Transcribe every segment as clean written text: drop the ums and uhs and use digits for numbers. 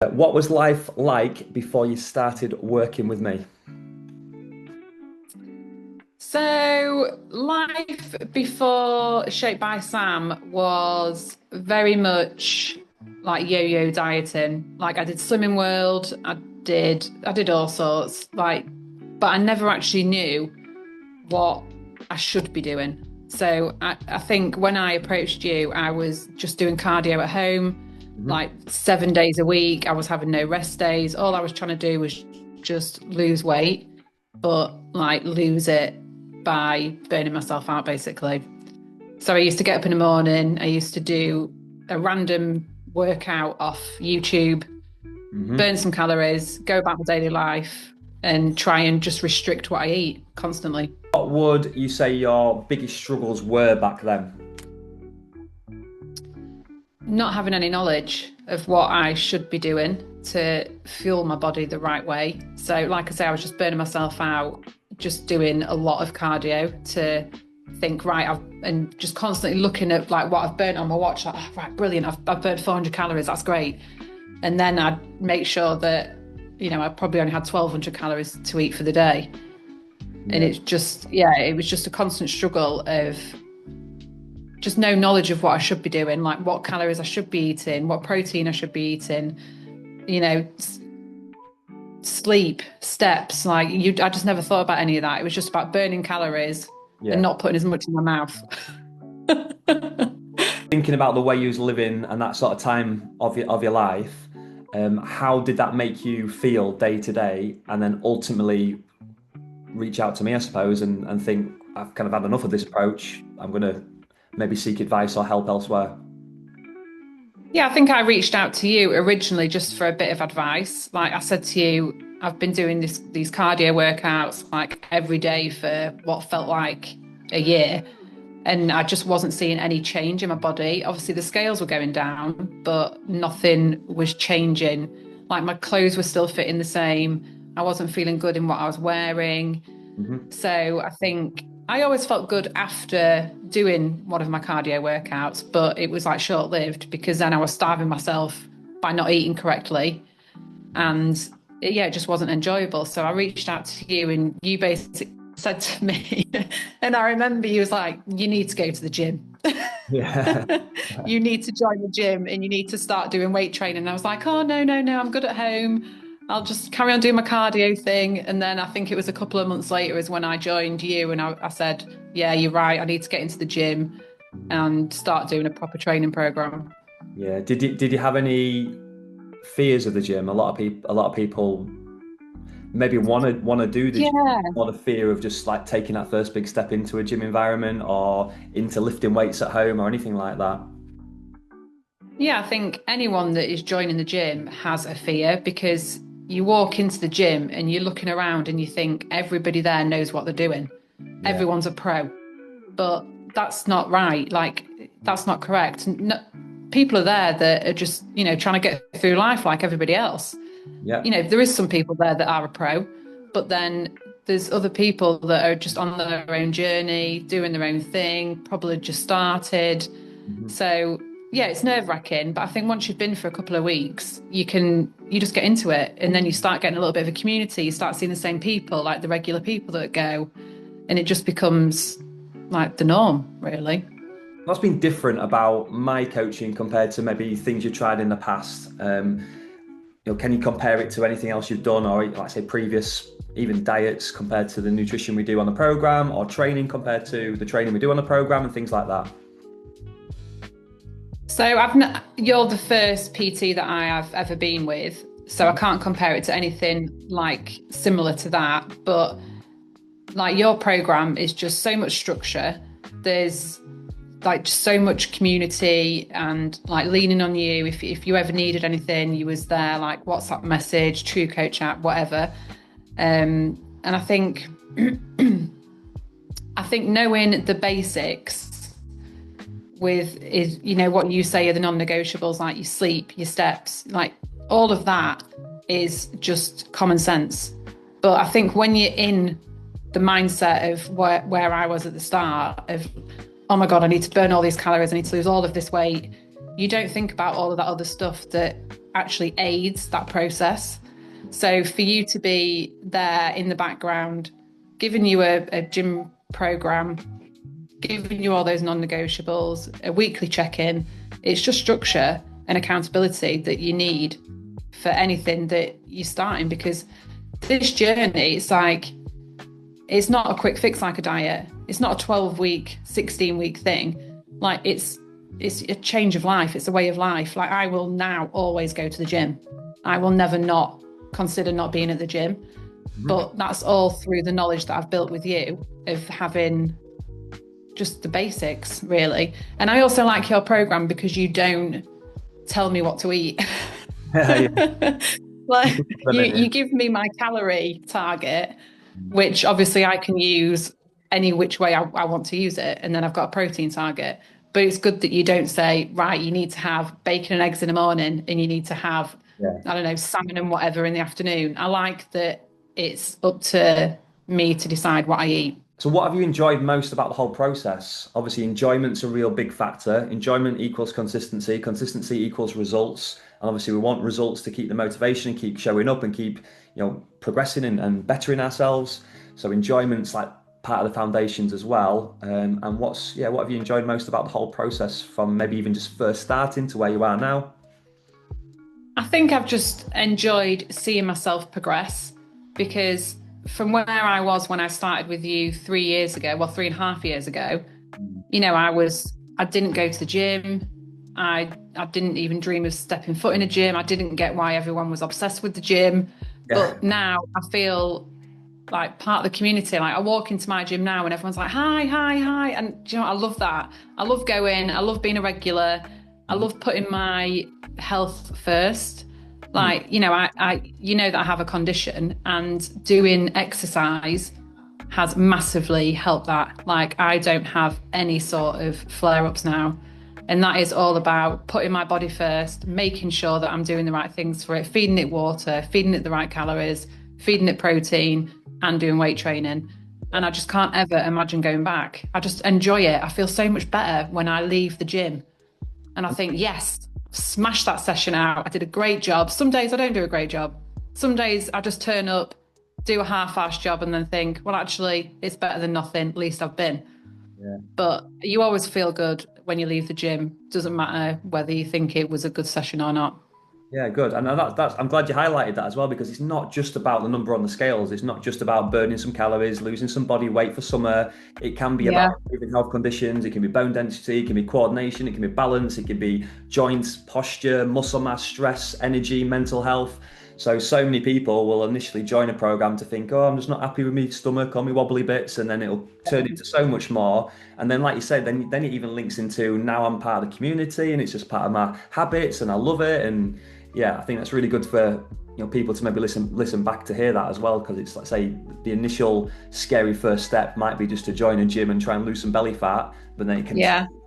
What was life like before you started working with me? So, life before Shaped by Sam was very much like yo-yo dieting. Like I did Slimming World, I did all sorts, but I never actually knew what I should be doing. So I think when I approached you, I was just doing cardio at home, Mhm. like 7 days a week. I was having no rest days. All I was trying to do was just lose weight, but like lose it by burning myself out, basically. So I used to get up in the morning. I used to do a random workout off YouTube, Mhm. burn some calories, go about my daily life, and try and just restrict what I eat constantly. What would you say your biggest struggles were back then? Not having any knowledge of what I should be doing to fuel my body the right way. So, like I say, I was just burning myself out, just doing a lot of cardio to think, right, and just constantly looking at like what I've burnt on my watch, like, oh, right, brilliant, I've burnt 400 calories, that's great. And then I'd make sure that, I probably only had 1,200 calories to eat for the day. And Yeah. it's just, yeah, it was just a constant struggle of just no knowledge of what I should be doing, like what calories I should be eating, what protein I should be eating, you know, sleep, steps. I just never thought about any of that. It was just about burning calories and Yeah. not putting as much in my mouth. Thinking about the way you was living and that sort of time of your life, how did that make you feel day to day? And then ultimately reach out to me, I suppose, and think I've kind of had enough of this approach. I'm gonna maybe seek advice or help elsewhere. Yeah, I think I reached out to you originally just for a bit of advice. Like I said to you, I've been doing these cardio workouts like every day for what felt like a year. And I just wasn't seeing any change in my body. Obviously, the scales were going down, but nothing was changing. Like my clothes were still fitting the same. I wasn't feeling good in what I was wearing. Hmm. So I think I always felt good after doing one of my cardio workouts, but it was like short lived because then I was starving myself by not eating correctly. And yeah, it just wasn't enjoyable. So I reached out to you and you basically said to me, and I remember you was like, you need to go to the gym. Yeah. You need to join the gym and you need to start doing weight training. And I was like, oh, no, no, no, I'm good at home. I'll just carry on doing my cardio thing. And then I think it was a couple of months later is when I joined you and I said, yeah, you're right. I need to get into the gym and start doing a proper training program. Yeah. Did you have any fears of the gym? A lot of people maybe want to do the gym, Yeah. or the fear of just like taking that first big step into a gym environment or into lifting weights at home or anything like that. Yeah, I think anyone that is joining the gym has a fear because you walk into the gym and you're looking around and you think everybody there knows what they're doing. Yeah. Everyone's a pro, but that's not right. Like, that's not correct. No, people are there that are just, trying to get through life like everybody else. Yeah. There is some people there that are a pro, but then there's other people that are just on their own journey, doing their own thing, probably just started. Mhm. So yeah, it's nerve-wracking, but I think once you've been for a couple of weeks, you just get into it and then you start getting a little bit of a community. You start seeing the same people, like the regular people that go, and it just becomes like the norm, really. What's been different about my coaching compared to maybe things you tried in the past? Can you compare it to anything else you've done, or like say previous even diets compared to the nutrition we do on the program, or training compared to the training we do on the program, and things like that? So you're the first PT that I have ever been with, so I can't compare it to anything like similar to that. But like your program is just so much structure. There's like just so much community and like leaning on you. If you ever needed anything, you was there, like WhatsApp message, True Coach app, whatever. And I think knowing the basics with is what you say are the non-negotiables, like your sleep, your steps, like all of that is just common sense. But I think when you're in the mindset of where I was at the start of, oh my God, I need to burn all these calories, I need to lose all of this weight, you don't think about all of that other stuff that actually aids that process. So for you to be there in the background, giving you a gym program, giving you all those non-negotiables, a weekly check-in, it's just structure and accountability that you need for anything that you're starting, because this journey, it's not a quick fix like a diet. It's not a 12-week, 16-week thing. Like it's a change of life. It's a way of life. Like I will now always go to the gym. I will never not consider not being at the gym. But that's all through the knowledge that I've built with you of having just the basics, really. And I also like your program because you don't tell me what to eat. Like you give me my calorie target, which obviously I can use any which way I want to use it. And then I've got a protein target. But it's good that you don't say, right, you need to have bacon and eggs in the morning and you need to have, I don't know, salmon and whatever in the afternoon. I like that it's up to me to decide what I eat. So what have you enjoyed most about the whole process? Obviously, enjoyment's a real big factor. Enjoyment equals consistency. Consistency equals results. And obviously, we want results to keep the motivation and keep showing up and keep, progressing and bettering ourselves. So enjoyment's like part of the foundations as well. And what have you enjoyed most about the whole process from maybe even just first starting to where you are now? I think I've just enjoyed seeing myself progress, because from where I was when I started with you 3 years ago, 3.5 years ago, I didn't go to the gym. I didn't even dream of stepping foot in a gym. I didn't get why everyone was obsessed with the gym. Yeah. But now I feel like part of the community. Like I walk into my gym now and everyone's like, hi. And I love that. I love going, I love being a regular. I love putting my health first. Like, I that I have a condition, and doing exercise has massively helped that. Like I don't have any sort of flare-ups now. And that is all about putting my body first, making sure that I'm doing the right things for it, feeding it water, feeding it the right calories, feeding it protein, and doing weight training. And I just can't ever imagine going back. I just enjoy it. I feel so much better when I leave the gym. And I think, yes, smash that session out. I did a great job. Some days I don't do a great job. Some days I just turn up, do a half-assed job and then think, well, actually, it's better than nothing. At least I've been. Yeah. But you always feel good when you leave the gym. Doesn't matter whether you think it was a good session or not. Yeah, good. And I'm glad you highlighted that as well, because it's not just about the number on the scales. It's not just about burning some calories, losing some body weight for summer. It can be about improving health conditions. It can be bone density. It can be coordination. It can be balance. It can be joints, posture, muscle mass, stress, energy, mental health. So many people will initially join a program to think, oh, I'm just not happy with my stomach or my wobbly bits. And then it'll turn into so much more. And then, like you said, then it even links into now I'm part of the community and it's just part of my habits and I love it. And yeah, I think that's really good for people to maybe listen back to hear that as well, because it's like, say, the initial scary first step might be just to join a gym and try and lose some belly fat, but then it can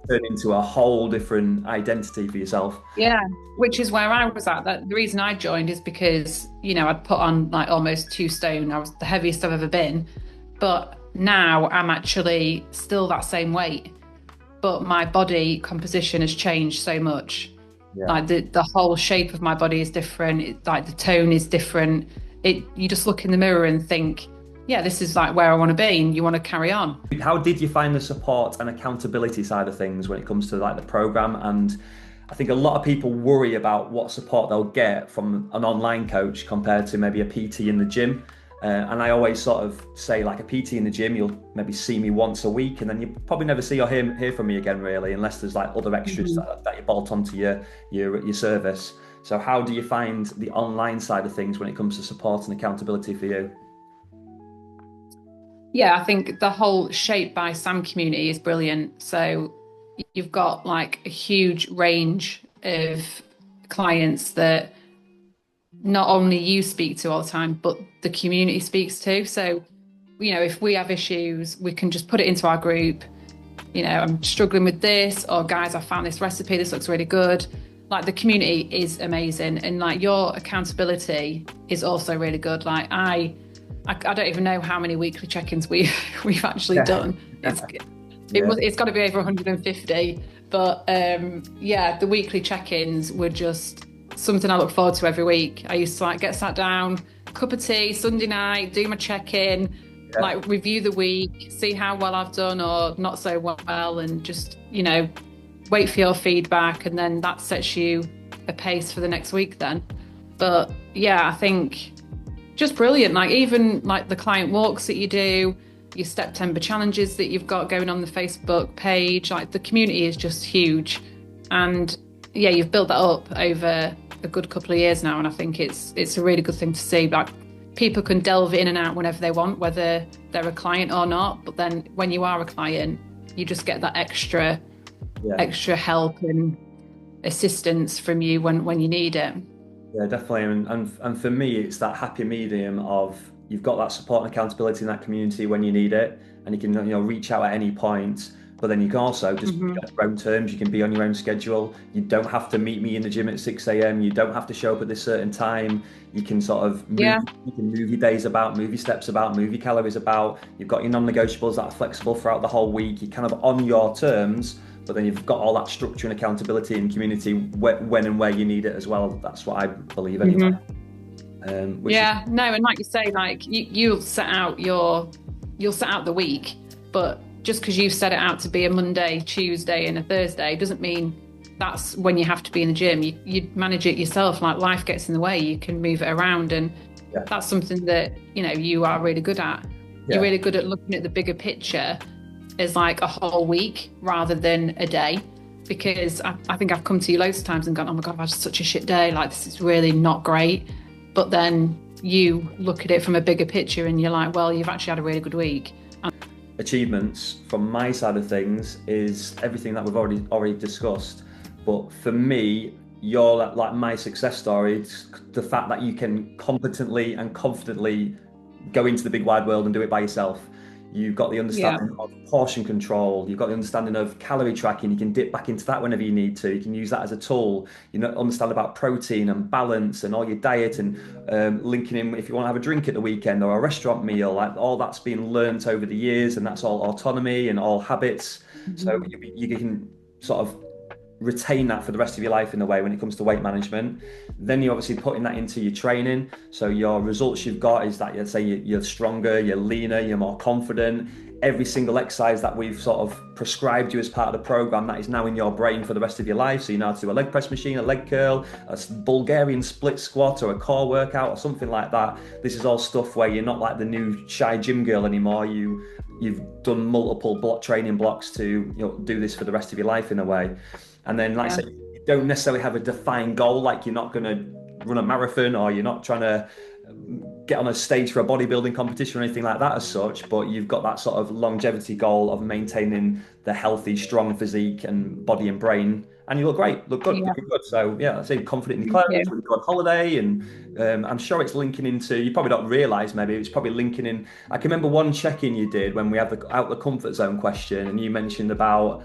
turn into a whole different identity for yourself. Yeah, which is where I was at. The reason I joined is because I'd put on like almost 2 stone. I was the heaviest I've ever been, but now I'm actually still that same weight, but my body composition has changed so much. Yeah. Like the whole shape of my body is different. Like the tone is different. You just look in the mirror and think, yeah, this is like where I want to be, and you want to carry on. How did you find the support and accountability side of things when it comes to like the program? And I think a lot of people worry about what support they'll get from an online coach compared to maybe a PT in the gym. And I always sort of say, like, a PT in the gym, you'll maybe see me once a week, and then you probably never see or hear from me again, really, unless there's like other extras that you bolt onto your service. So how do you find the online side of things when it comes to support and accountability for you? Yeah, I think the whole Shaped by Sam community is brilliant. So you've got like a huge range of clients that not only you speak to all the time, but the community speaks to. So, if we have issues, we can just put it into our group. I'm struggling with this, or guys, I found this recipe, this looks really good. Like the community is amazing. And like your accountability is also really good. Like I don't even know how many weekly check-ins we've actually done. Yeah. It's got to be over 150. But yeah, the weekly check-ins were just something I look forward to every week. I used to like get sat down, cup of tea, Sunday night, do my check-in, Yeah. like review the week, see how well I've done or not so well, and just, you know, wait for your feedback, and then that sets you a pace for the next week then. But yeah, I think just brilliant. Like even like the client walks that you do, your September challenges that you've got going on the Facebook page, like the community is just huge. And yeah, you've built that up over a good couple of years now, and I think it's a really good thing to see. Like people can delve in and out whenever they want, whether they're a client or not. But then when you are a client, you just get that extra help and assistance from you when you need it. Yeah, definitely. And for me, it's that happy medium of you've got that support and accountability in that community when you need it, and you can, you know, reach out at any point. But then you can also just be on your own terms. You can be on your own schedule. You don't have to meet me in the gym at 6 a.m. You don't have to show up at this certain time. You can sort of you can move your days about, move your steps about, move your calories about. You've got your non-negotiables that are flexible throughout the whole week. You're kind of on your terms, but then you've got all that structure and accountability and community when and where you need it as well. That's what I believe anyway. And like you say, like you'll set out the week, but just because you've set it out to be a Monday, Tuesday and a Thursday doesn't mean that's when you have to be in the gym. You manage it yourself. Like life gets in the way, you can move it around, and that's something that, you know, you are really good at. You're really good at looking at the bigger picture as like a whole week rather than a day, because I think I've come to you loads of times and gone, oh my God, I've had such a shit day, like this is really not great. But then you look at it from a bigger picture and you're like, well, you've actually had a really good week. Achievements from my side of things is everything that we've already discussed. But for me, you're like my success story. It's the fact that you can competently and confidently go into the big wide world and do it by yourself. You've got the understanding of portion control. You've got the understanding of calorie tracking. You can dip back into that whenever you need to. You can use that as a tool. You understand about protein and balance and all your diet, and linking in if you want to have a drink at the weekend or a restaurant meal. Like all that's been learnt over the years, and that's all autonomy and all habits. So you can sort of retain that for the rest of your life in a way when it comes to weight management. Then you're obviously putting that into your training. So your results you've got is that you're stronger, you're leaner, you're more confident. Every single exercise that we've sort of prescribed you as part of the program, that is now in your brain for the rest of your life. So you know how to do a leg press machine, a leg curl, a Bulgarian split squat, or a core workout or something like that. This is all stuff where you're not like the new shy gym girl anymore. You've done multiple training blocks to do this for the rest of your life in a way. And then, like I said, you don't necessarily have a defined goal, like you're not going to run a marathon or you're not trying to get on a stage for a bodybuilding competition or anything like that as such, but you've got that sort of longevity goal of maintaining the healthy, strong physique and body and brain. And you look great, look good. So yeah, I say confident in your clothes when you go on holiday, and I'm sure it's linking into, you probably don't realise, maybe it's probably linking in. I can remember one check-in you did when we had the out the comfort zone question, and you mentioned about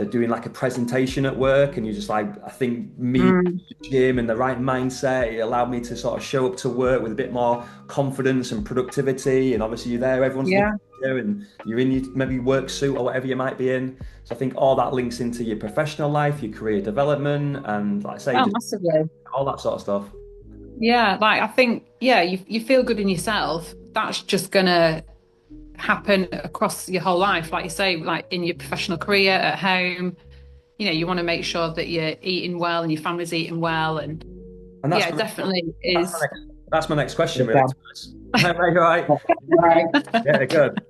doing like a presentation at work, and you just like, I think me, the gym and the right mindset, it allowed me to sort of show up to work with a bit more confidence and productivity. And obviously you're there, everyone's looking at you, and you're in your maybe work suit or whatever you might be in. So I think all that links into your professional life, your career development, and like I say, massively. All that sort of stuff. Yeah, like I think, you feel good in yourself. That's just gonna happen across your whole life, like you say, like in your professional career, at home. You want to make sure that you're eating well and your family's eating well, and that's definitely is. That's my next question. Really. Right. Yeah, good.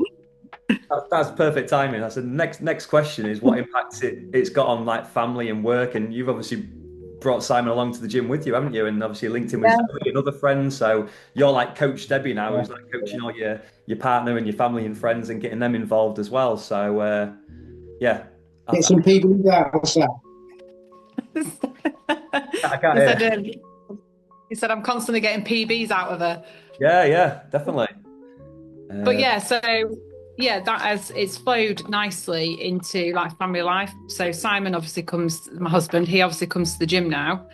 That's perfect timing. I said next question is what impact it's got on like family and work, and you've obviously brought Simon along to the gym with you, haven't you? And obviously linked in with Zoe and other friends. So you're like Coach Debbie now, who's like coaching all your partner and your family and friends and getting them involved as well. So get some people out. What's that? He said I'm constantly getting PBs out of her. Yeah, definitely. It's flowed nicely into like family life. So Simon obviously my husband, he obviously comes to the gym now,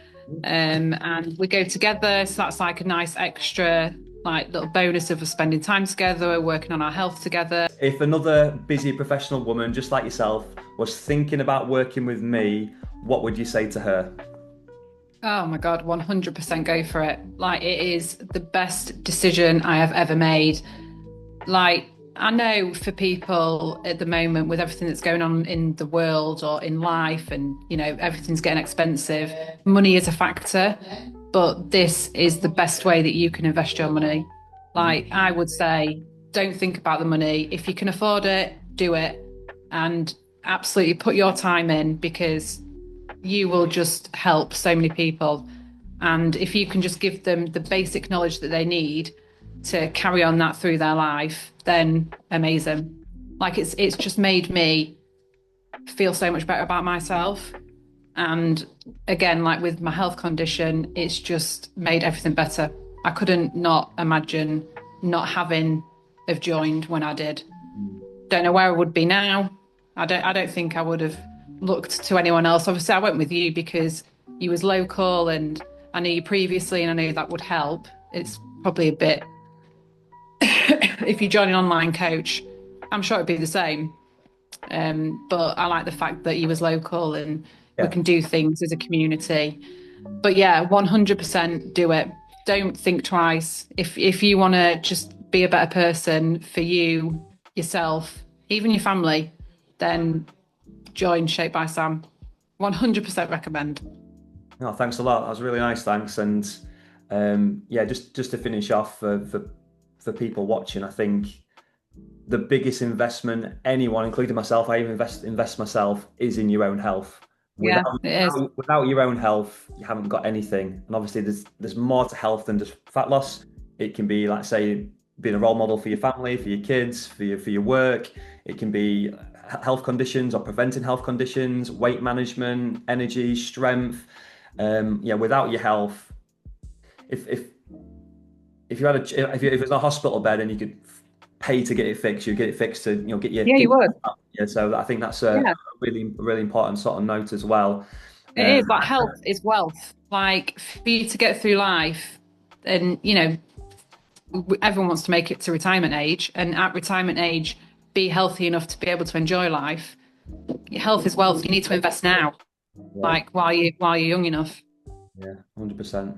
and we go together. So that's like a nice extra like little bonus of us spending time together, working on our health together. If another busy professional woman just like yourself was thinking about working with me, what would you say to her? Oh my God, 100% go for it. Like, it is the best decision I have ever made. Like, I know for people at the moment with everything that's going on in the world or in life, and everything's getting expensive, money is a factor, but this is the best way that you can invest your money. Like, I would say, don't think about the money. If you can afford it, do it, and absolutely put your time in, because you will just help so many people. And if you can just give them the basic knowledge that they need to carry on that through their life, then amazing. Like, it's just made me feel so much better about myself. And again, like with my health condition, it's just made everything better. I couldn't not imagine not having have joined when I did. Don't know where I would be now. I don't think I would have looked to anyone else. Obviously, I went with you because you was local and I knew you previously, and I knew that would help. It's probably a bit if you join an online coach, I'm sure it'd be the same. But I like the fact that you was local and we can do things as a community. But yeah, 100% do it. Don't think twice. If you want to just be a better person for you, yourself, even your family, then join Shaped by Sam. 100% recommend. No, thanks a lot. That was really nice. Thanks. And just to finish off for people watching, I think the biggest investment anyone, including myself, I even invest myself, is in your own health. Without your own health, you haven't got anything. And obviously, there's more to health than just fat loss. It can be, like, say, being a role model for your family, for your kids, for your work. It can be health conditions or preventing health conditions, weight management, energy, strength. Without your health, if you had if it was a hospital bed and you could pay to get it fixed, you'd get it fixed to get your you would. Yeah, so I think that's a really important sort of note as well. It is, like, health is wealth. Like, for you to get through life, and everyone wants to make it to retirement age, and at retirement age be healthy enough to be able to enjoy life. Your health is wealth. You need to invest now, like while you're young enough. Yeah, 100%.